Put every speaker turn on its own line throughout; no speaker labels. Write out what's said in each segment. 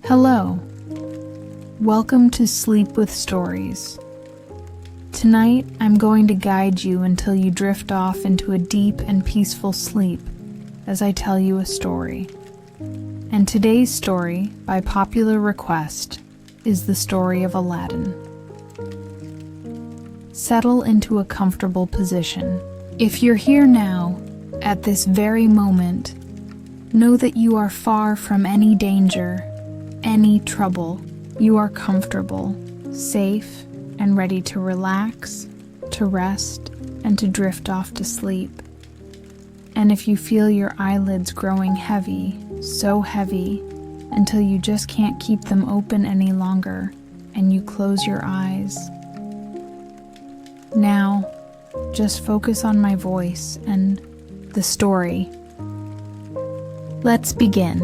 Hello. Welcome to Sleep with Stories. Tonight, I'm going to guide you until you drift off into a deep and peaceful sleep as I tell you a story. And today's story, by popular request, is the story of Aladdin. Settle into a comfortable position. If you're here now, at this very moment, know that you are far from any danger, any trouble. You are comfortable, safe, and ready to relax, to rest, and to drift off to sleep. And if you feel your eyelids growing heavy, so heavy, until you just can't keep them open any longer, and you close your eyes. Now, just focus on my voice and the story. Let's begin.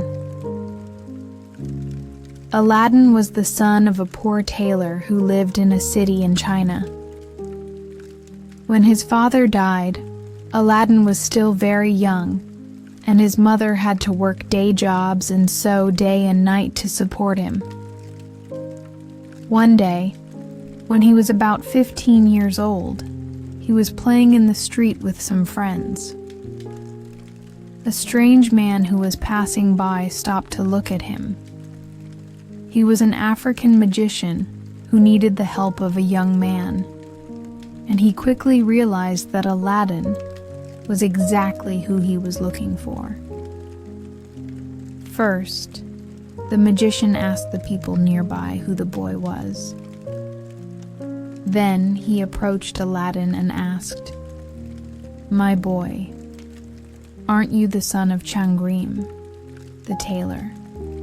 Aladdin was the son of a poor tailor who lived in a city in China. When his father died, Aladdin was still very young, and his mother had to work day jobs and sew day and night to support him. One day, when he was about 15 years old, he was playing in the street with some friends. A strange man who was passing by stopped to look at him. He was an African magician who needed the help of a young man, and he quickly realized that Aladdin was exactly who he was looking for. First, the magician asked the people nearby who the boy was. Then he approached Aladdin and asked, "My boy, aren't you the son of Changrim, the tailor?"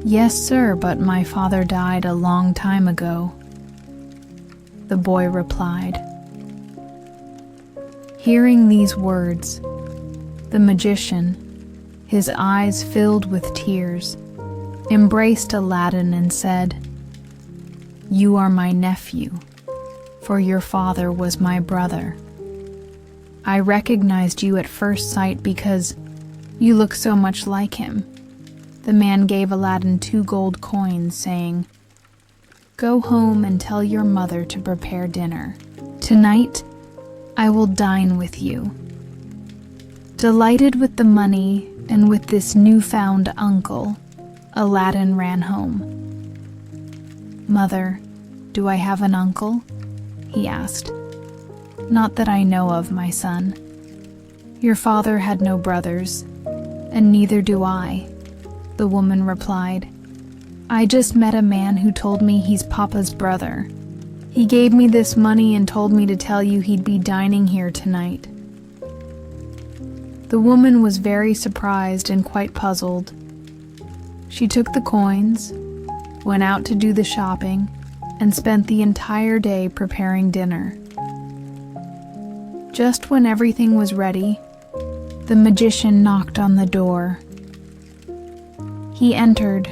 "Yes, sir, but my father died a long time ago," the boy replied. Hearing these words, the magician, his eyes filled with tears, embraced Aladdin and said, "You are my nephew, for your father was my brother. I recognized you at first sight because you look so much like him." The man gave Aladdin 2 gold coins, saying, "Go home and tell your mother to prepare dinner. Tonight, I will dine with you." Delighted with the money and with this newfound uncle, Aladdin ran home. "Mother, do I have an uncle?" he asked. "Not that I know of, my son. Your father had no brothers, and neither do I," the woman replied. "I just met a man who told me he's Papa's brother. He gave me this money and told me to tell you he'd be dining here tonight." The woman was very surprised and quite puzzled. She took the coins, went out to do the shopping, and spent the entire day preparing dinner. Just when everything was ready, the magician knocked on the door. He entered,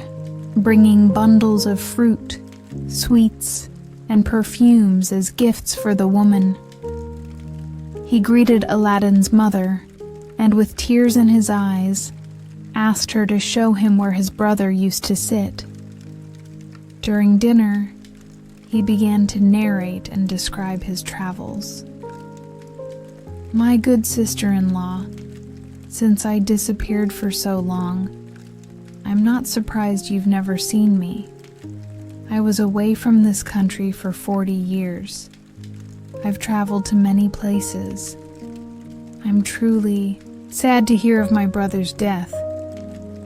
bringing bundles of fruit, sweets, and perfumes as gifts for the woman. He greeted Aladdin's mother, and with tears in his eyes, asked her to show him where his brother used to sit. During dinner, he began to narrate and describe his travels. "My good sister-in-law, since I disappeared for so long, I'm not surprised you've never seen me. I was away from this country for 40 years. I've traveled to many places. I'm truly sad to hear of my brother's death,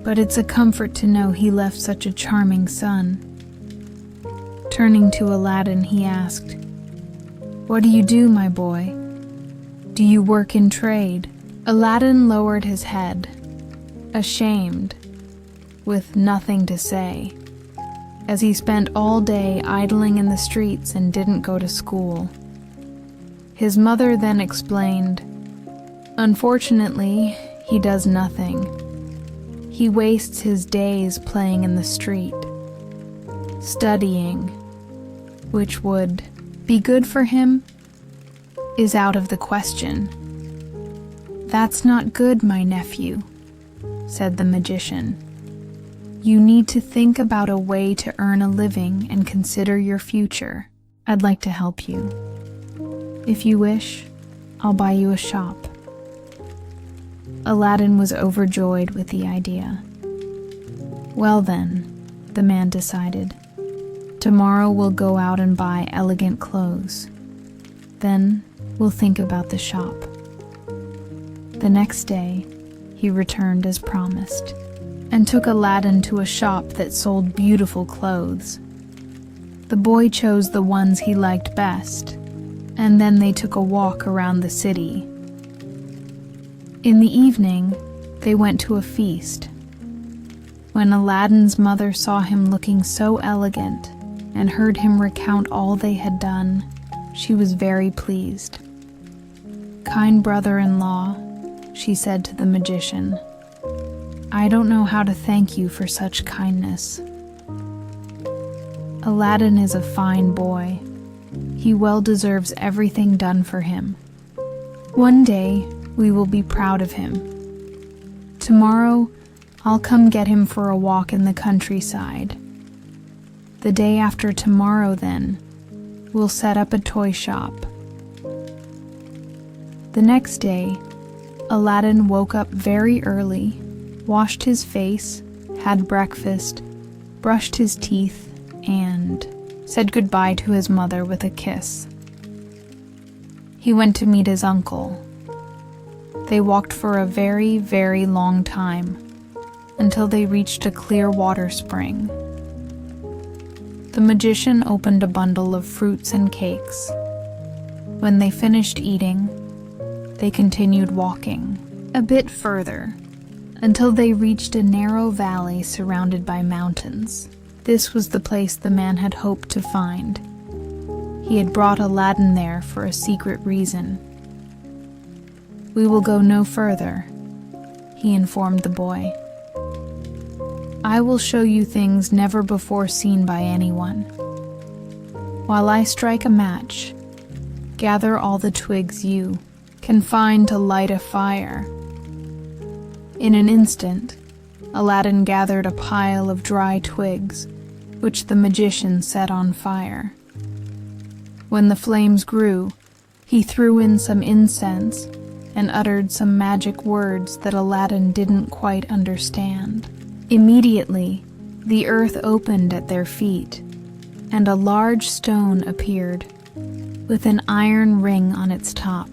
but it's a comfort to know he left such a charming son." Turning to Aladdin, he asked, "What do you do, my boy? Do you work in trade?" Aladdin lowered his head, ashamed, with nothing to say, as he spent all day idling in the streets and didn't go to school. His mother then explained, "Unfortunately, he does nothing. He wastes his days playing in the street. Studying, which would be good for him, is out of the question." "That's not good, my nephew," said the magician. You need to think about a way to earn a living and consider your future. I'd like to help you. If you wish, I'll buy you a shop." Aladdin was overjoyed with the idea. "Well then," the man decided, "tomorrow we'll go out and buy elegant clothes. Then we'll think about the shop." The next day, he returned as promised, and took Aladdin to a shop that sold beautiful clothes. The boy chose the ones he liked best, and then they took a walk around the city. In the evening, they went to a feast. When Aladdin's mother saw him looking so elegant and heard him recount all they had done, she was very pleased. "Kind brother-in-law," she said to the magician, "I don't know how to thank you for such kindness. Aladdin is a fine boy. He well deserves everything done for him. One day, we will be proud of him. Tomorrow, I'll come get him for a walk in the countryside. The day after tomorrow, then, we'll set up a toy shop." The next day, Aladdin woke up very early, washed his face, had breakfast, brushed his teeth, and said goodbye to his mother with a kiss. He went to meet his uncle. They walked for a very, very long time, until they reached a clear water spring. The magician opened a bundle of fruits and cakes. When they finished eating, they continued walking a bit further until they reached a narrow valley surrounded by mountains. This was the place the man had hoped to find. He had brought Aladdin there for a secret reason. "We will go no further," he informed the boy. "I will show you things never before seen by anyone. While I strike a match, gather all the twigs you can find to light a fire." In an instant, Aladdin gathered a pile of dry twigs, which the magician set on fire. When the flames grew, he threw in some incense and uttered some magic words that Aladdin didn't quite understand. Immediately, the earth opened at their feet, and a large stone appeared, with an iron ring on its top.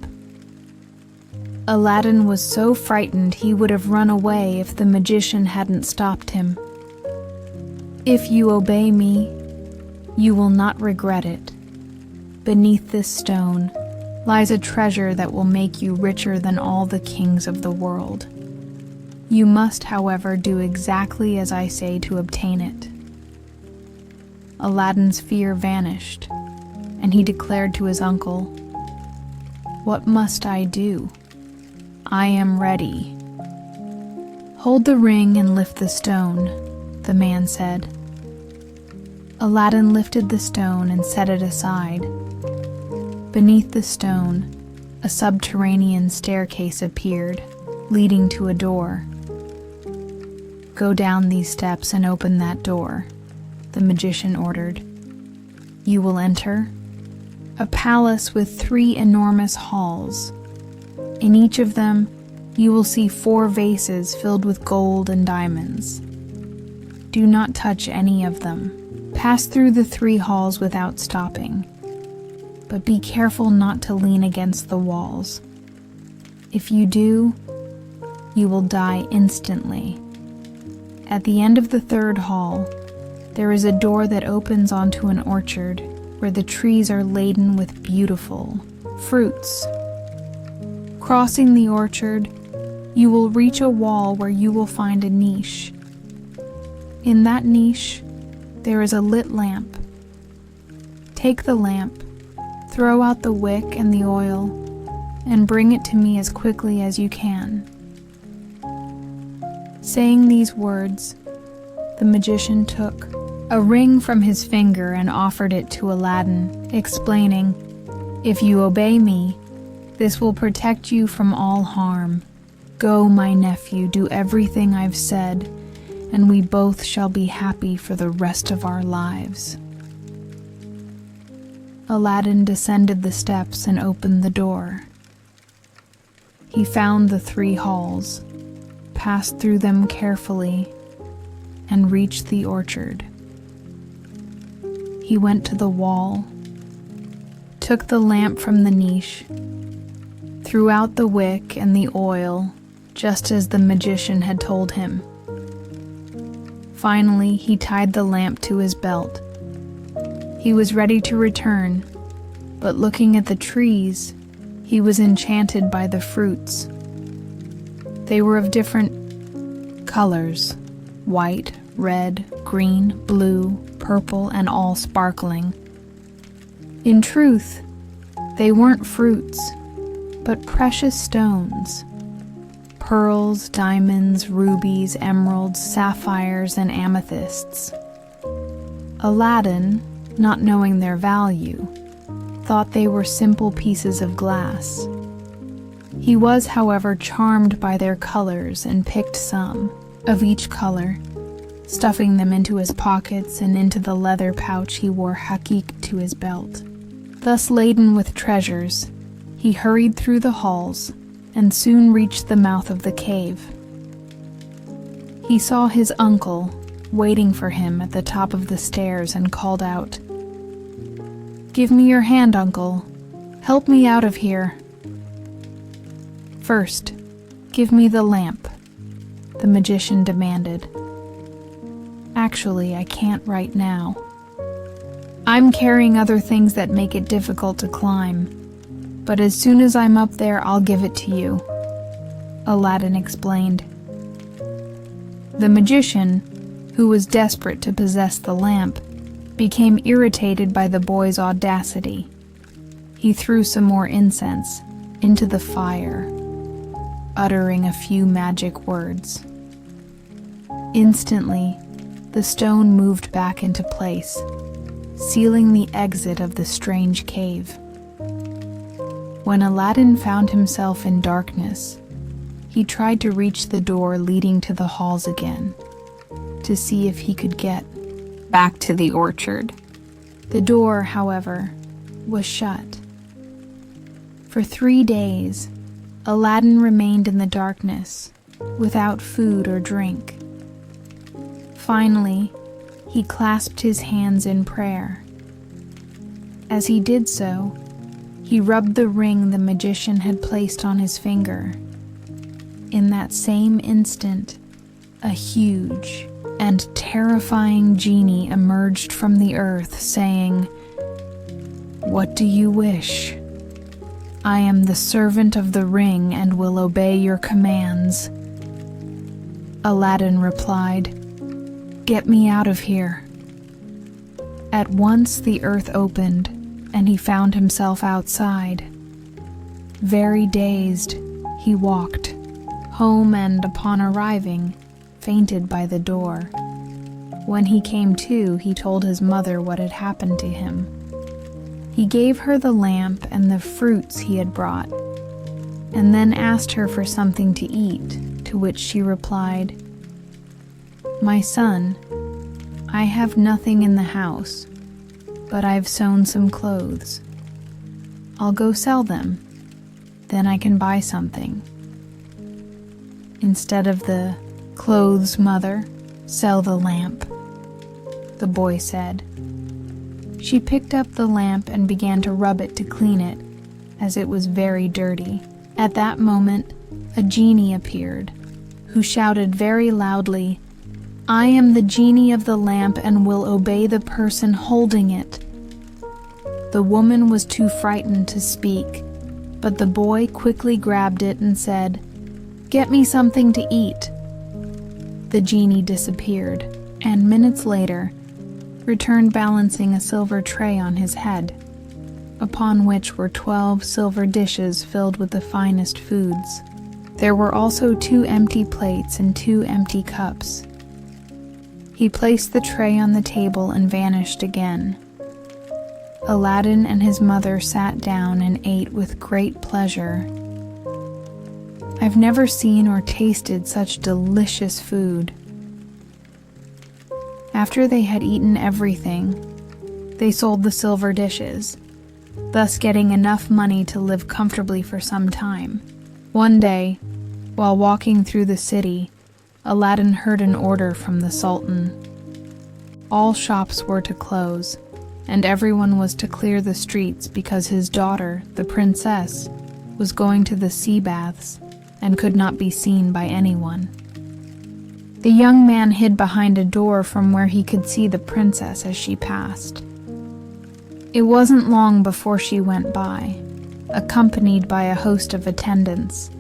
Aladdin was so frightened he would have run away if the magician hadn't stopped him. "If you obey me, you will not regret it. Beneath this stone lies a treasure that will make you richer than all the kings of the world. You must, however, do exactly as I say to obtain it." Aladdin's fear vanished, and he declared to his uncle, "What must I do? I am ready." "Hold the ring and lift the stone," the man said. Aladdin lifted the stone and set it aside. Beneath the stone, a subterranean staircase appeared, leading to a door. "Go down these steps and open that door," the magician ordered. "You will enter a palace with 3 enormous halls. In each of them, you will see 4 vases filled with gold and diamonds. Do not touch any of them. Pass through the 3 halls without stopping, but be careful not to lean against the walls. If you do, you will die instantly. At the end of the 3rd hall, there is a door that opens onto an orchard where the trees are laden with beautiful fruits. Crossing the orchard, you will reach a wall where you will find a niche. In that niche, there is a lit lamp. Take the lamp, throw out the wick and the oil, and bring it to me as quickly as you can." Saying these words, the magician took a ring from his finger and offered it to Aladdin, explaining, "If you obey me, this will protect you from all harm. Go, my nephew, do everything I've said, and we both shall be happy for the rest of our lives." Aladdin descended the steps and opened the door. He found the 3 halls, passed through them carefully, and reached the orchard. He went to the wall, took the lamp from the niche, threw out the wick and the oil, just as the magician had told him. Finally, he tied the lamp to his belt. He was ready to return, but looking at the trees, he was enchanted by the fruits. They were of different colors: white, red, green, blue, purple, and all sparkling. In truth, they weren't fruits, but precious stones: pearls, diamonds, rubies, emeralds, sapphires, and amethysts. Aladdin, not knowing their value, thought they were simple pieces of glass. He was, however, charmed by their colors and picked some of each color, stuffing them into his pockets and into the leather pouch he wore hakik to his belt. Thus laden with treasures, he hurried through the halls and soon reached the mouth of the cave. He saw his uncle waiting for him at the top of the stairs and called out, "Give me your hand, uncle. Help me out of here." "First, give me the lamp," the magician demanded. "Actually, I can't right now. I'm carrying other things that make it difficult to climb, but as soon as I'm up there, I'll give it to you," Aladdin explained. The magician, who was desperate to possess the lamp, became irritated by the boy's audacity. He threw some more incense into the fire, uttering a few magic words. Instantly, the stone moved back into place, sealing the exit of the strange cave. When Aladdin found himself in darkness, he tried to reach the door leading to the halls again, to see if he could get back to the orchard. The door, however, was shut. For 3 days, Aladdin remained in the darkness, without food or drink. Finally, he clasped his hands in prayer. As he did so, he rubbed the ring the magician had placed on his finger. In that same instant, a huge and terrifying genie emerged from the earth, saying, "What do you wish? I am the servant of the ring and will obey your commands." Aladdin replied, "Get me out of here." At once the earth opened, and he found himself outside. Very dazed, he walked home and, upon arriving, fainted by the door. When he came to, he told his mother what had happened to him. He gave her the lamp and the fruits he had brought, and then asked her for something to eat, to which she replied, "My son, I have nothing in the house, but I've sewn some clothes. I'll go sell them, then I can buy something." "Instead of the clothes, mother, sell the lamp," the boy said. She picked up the lamp and began to rub it to clean it, as it was very dirty. At that moment, a genie appeared, who shouted very loudly, "I am the genie of the lamp and will obey the person holding it." The woman was too frightened to speak, but the boy quickly grabbed it and said, "Get me something to eat." The genie disappeared, and minutes later, returned balancing a silver tray on his head, upon which were 12 silver dishes filled with the finest foods. There were also 2 empty plates and 2 empty cups. He placed the tray on the table and vanished again. Aladdin and his mother sat down and ate with great pleasure. "I've never seen or tasted such delicious food," After they had eaten everything, they sold the silver dishes, thus getting enough money to live comfortably for some time. One day, while walking through the city, Aladdin heard an order from the Sultan. All shops were to close, and everyone was to clear the streets because his daughter, the princess, was going to the sea baths and could not be seen by anyone. The young man hid behind a door from where he could see the princess as she passed. It wasn't long before she went by, accompanied by a host of attendants.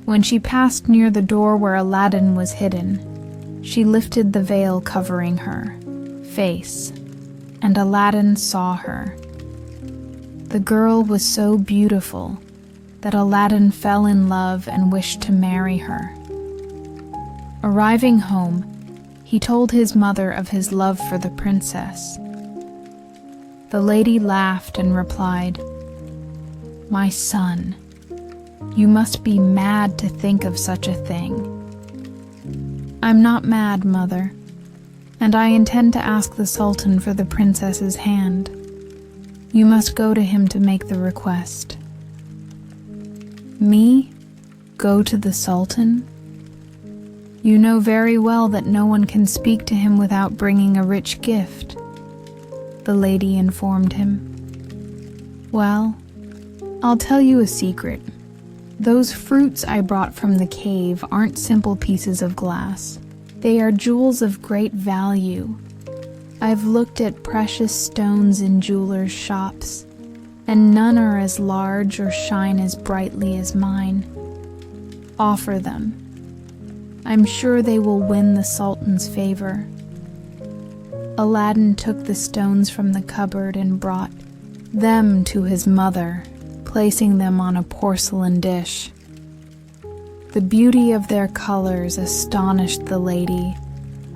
When she passed near the door where Aladdin was hidden, she lifted the veil covering her face, and Aladdin saw her. The girl was so beautiful that Aladdin fell in love and wished to marry her. Arriving home, he told his mother of his love for the princess. The lady laughed and replied, "My son, you must be mad to think of such a thing." "I'm not mad, mother, and I intend to ask the Sultan for the princess's hand. You must go to him to make the request." "Me? Go to the Sultan? You know very well that no one can speak to him without bringing a rich gift," the lady informed him. "Well, I'll tell you a secret. Those fruits I brought from the cave aren't simple pieces of glass. They are jewels of great value. I've looked at precious stones in jewelers' shops, and none are as large or shine as brightly as mine. Offer them. I'm sure they will win the Sultan's favor." Aladdin took the stones from the cupboard and brought them to his mother, placing them on a porcelain dish. The beauty of their colors astonished the lady,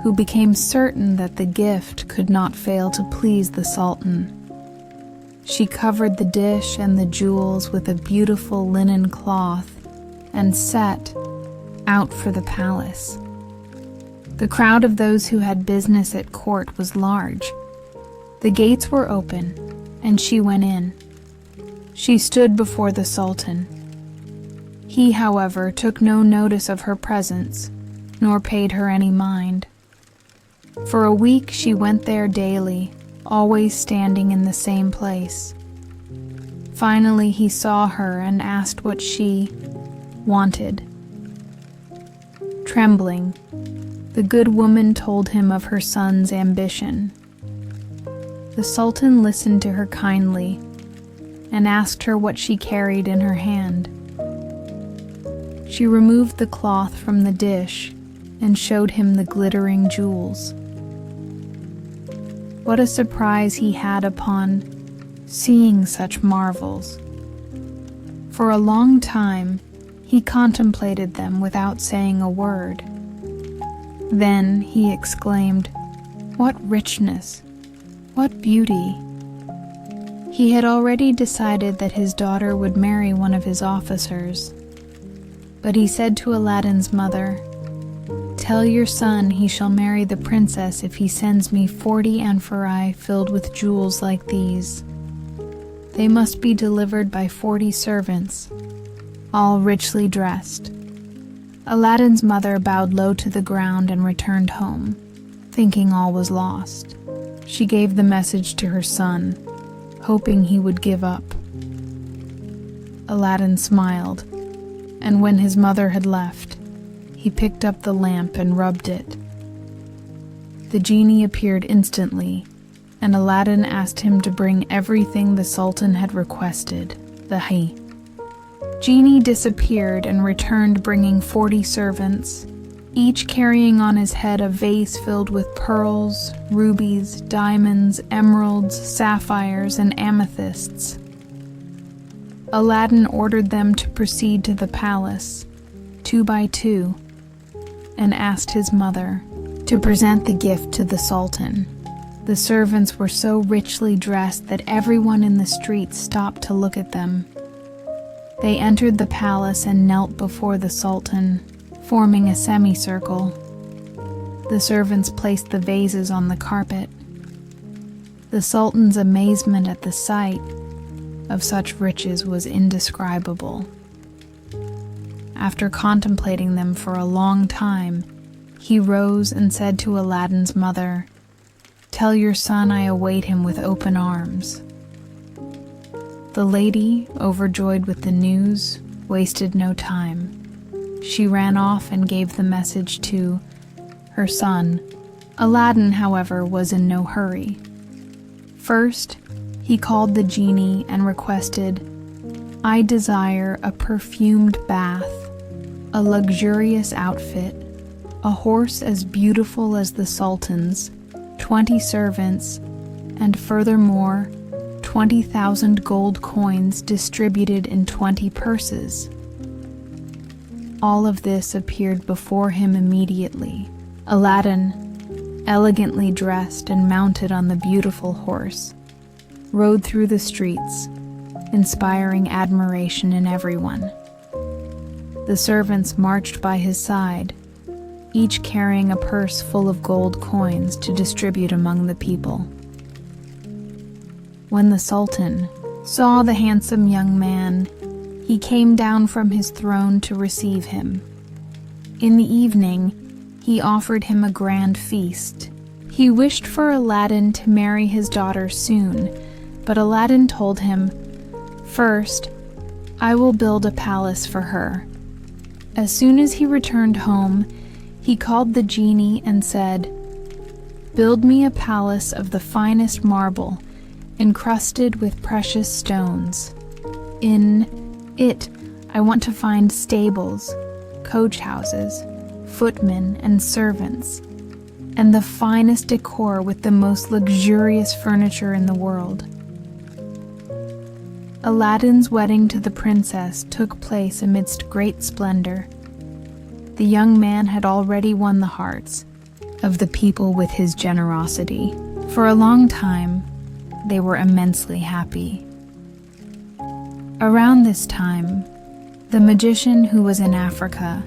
who became certain that the gift could not fail to please the Sultan. She covered the dish and the jewels with a beautiful linen cloth and set out for the palace. The crowd of those who had business at court was large. The gates were open, and she went in. She stood before the Sultan. He, however, took no notice of her presence, nor paid her any mind. For a week she went there daily, always standing in the same place. Finally he saw her and asked what she wanted. Trembling, the good woman told him of her son's ambition. The Sultan listened to her kindly and asked her what she carried in her hand. She removed the cloth from the dish and showed him the glittering jewels. What a surprise he had upon seeing such marvels. For a long time, he contemplated them without saying a word. Then he exclaimed, "What richness! What beauty!" He had already decided that his daughter would marry one of his officers. But he said to Aladdin's mother, "Tell your son he shall marry the princess if he sends me 40 amphorae filled with jewels like these. They must be delivered by 40 servants, all richly dressed." Aladdin's mother bowed low to the ground and returned home, thinking all was lost. She gave the message to her son, hoping he would give up. Aladdin smiled, and when his mother had left, he picked up the lamp and rubbed it. The genie appeared instantly, and Aladdin asked him to bring everything the Sultan had requested. The genie disappeared and returned bringing 40 servants, each carrying on his head a vase filled with pearls, rubies, diamonds, emeralds, sapphires, and amethysts. Aladdin ordered them to proceed to the palace, 2 by 2, and asked his mother to present the gift to the Sultan. The servants were so richly dressed that everyone in the street stopped to look at them. They entered the palace and knelt before the Sultan, forming a semicircle. The servants placed the vases on the carpet. The Sultan's amazement at the sight of such riches was indescribable. After contemplating them for a long time, he rose and said to Aladdin's mother, "Tell your son I await him with open arms." The lady, overjoyed with the news, wasted no time. She ran off and gave the message to her son. Aladdin, however, was in no hurry. First, he called the genie and requested, "I desire a perfumed bath, a luxurious outfit, a horse as beautiful as the Sultan's, 20 servants, and furthermore, 20,000 gold coins distributed in 20 purses." All of this appeared before him immediately. Aladdin, elegantly dressed and mounted on the beautiful horse, rode through the streets, inspiring admiration in everyone. The servants marched by his side, each carrying a purse full of gold coins to distribute among the people. When the Sultan saw the handsome young man, he came down from his throne to receive him. In the evening, he offered him a grand feast. He wished for Aladdin to marry his daughter soon, but Aladdin told him, "First, I will build a palace for her." As soon as he returned home, he called the genie and said, "Build me a palace of the finest marble, encrusted with precious stones. In it, I want to find stables, coach houses, footmen and servants, and the finest decor with the most luxurious furniture in the world." Aladdin's wedding to the princess took place amidst great splendor. The young man had already won the hearts of the people with his generosity. For a long time, they were immensely happy. Around this time, the magician who was in Africa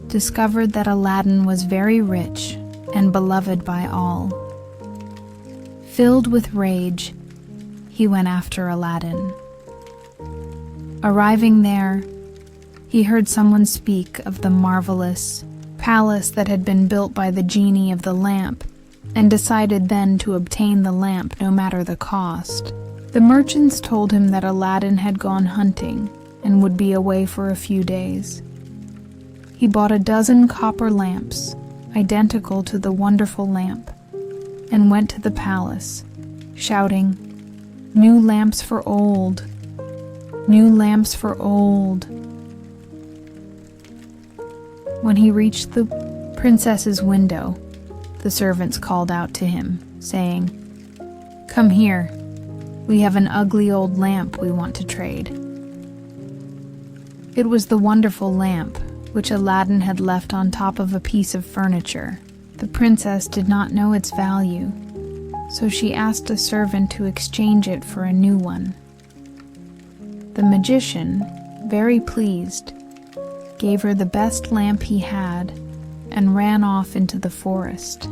discovered that Aladdin was very rich and beloved by all. Filled with rage, he went after Aladdin. Arriving there, he heard someone speak of the marvelous palace that had been built by the genie of the lamp, and decided then to obtain the lamp no matter the cost. The merchants told him that Aladdin had gone hunting and would be away for a few days. He bought a dozen copper lamps, identical to the wonderful lamp, and went to the palace, shouting, "New lamps for old! New lamps for old!" When he reached the princess's window, the servants called out to him, saying, "Come here, we have an ugly old lamp we want to trade." It was the wonderful lamp, which Aladdin had left on top of a piece of furniture. The princess did not know its value, so she asked a servant to exchange it for a new one. The magician, very pleased, gave her the best lamp he had and ran off into the forest.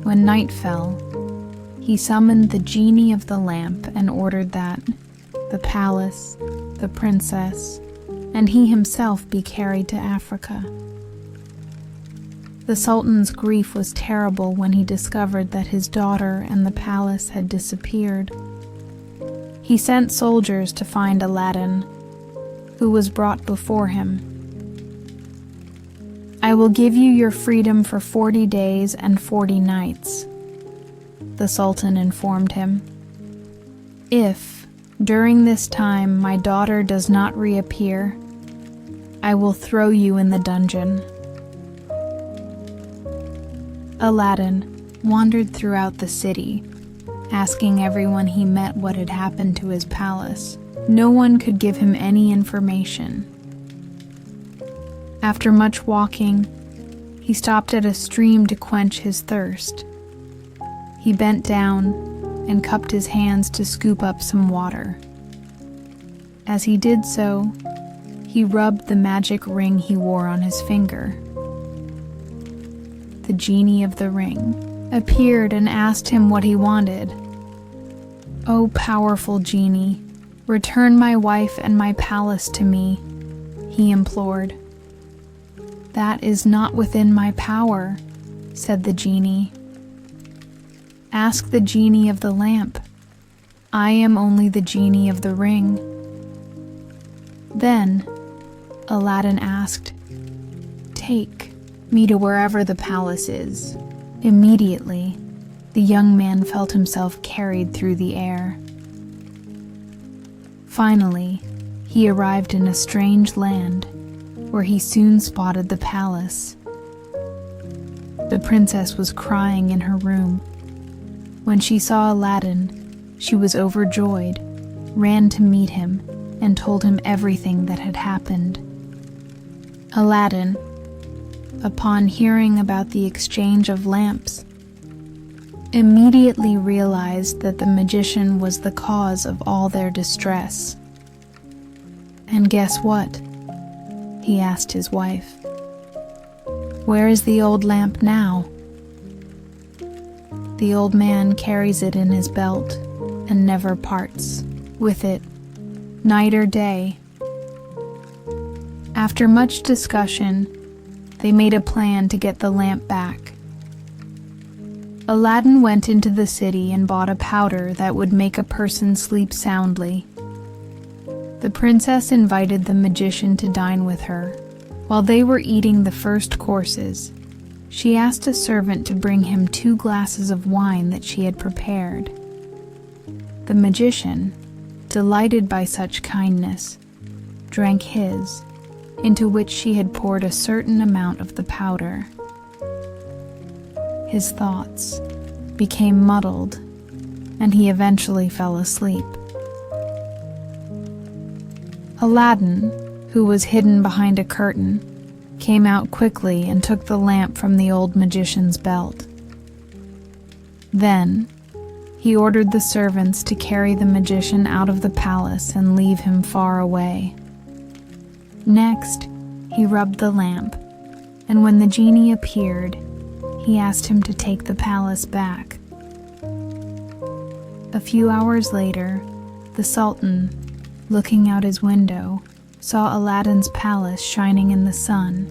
When night fell, he summoned the genie of the lamp and ordered that the palace, the princess, and he himself be carried to Africa. The Sultan's grief was terrible when he discovered that his daughter and the palace had disappeared. He sent soldiers to find Aladdin, who was brought before him. "I will give you your freedom for 40 days and 40 nights," the Sultan informed him. "If, during this time, my daughter does not reappear, I will throw you in the dungeon." Aladdin wandered throughout the city, asking everyone he met what had happened to his palace. No one could give him any information. After much walking, he stopped at a stream to quench his thirst. He bent down and cupped his hands to scoop up some water. As he did so, he rubbed the magic ring he wore on his finger. the genie of the ring, appeared and asked him what he wanted. "O powerful genie, return my wife and my palace to me," he implored. "That is not within my power," said the genie. "Ask the genie of the lamp. I am only the genie of the ring." Then Aladdin asked, "Take me to wherever the palace is." Immediately, the young man felt himself carried through the air. Finally, he arrived in a strange land, where he soon spotted the palace. The princess was crying in her room. When she saw Aladdin, she was overjoyed, ran to meet him, and told him everything that had happened. Aladdin, upon hearing about the exchange of lamps, immediately realized that the magician was the cause of all their distress. "And guess what?" he asked his wife. "Where is the old lamp now?" "The old man carries it in his belt and never parts with it, night or day." After much discussion, they made a plan to get the lamp back. Aladdin went into the city and bought a powder that would make a person sleep soundly. The princess invited the magician to dine with her. While they were eating the first courses, she asked a servant to bring him 2 glasses of wine that she had prepared. The magician, delighted by such kindness, drank his, into which she had poured a certain amount of the powder. His thoughts became muddled, and he eventually fell asleep. Aladdin, who was hidden behind a curtain, came out quickly and took the lamp from the old magician's belt. Then, he ordered the servants to carry the magician out of the palace and leave him far away. Next, he rubbed the lamp, and when the genie appeared, he asked him to take the palace back. A few hours later, the Sultan, looking out his window, saw Aladdin's palace shining in the sun.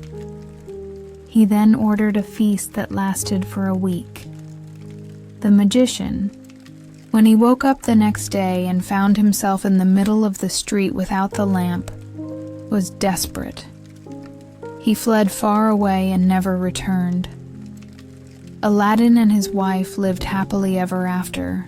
He then ordered a feast that lasted for a week. The magician, when he woke up the next day and found himself in the middle of the street without the lamp, was desperate. He fled far away and never returned. Aladdin and his wife lived happily ever after.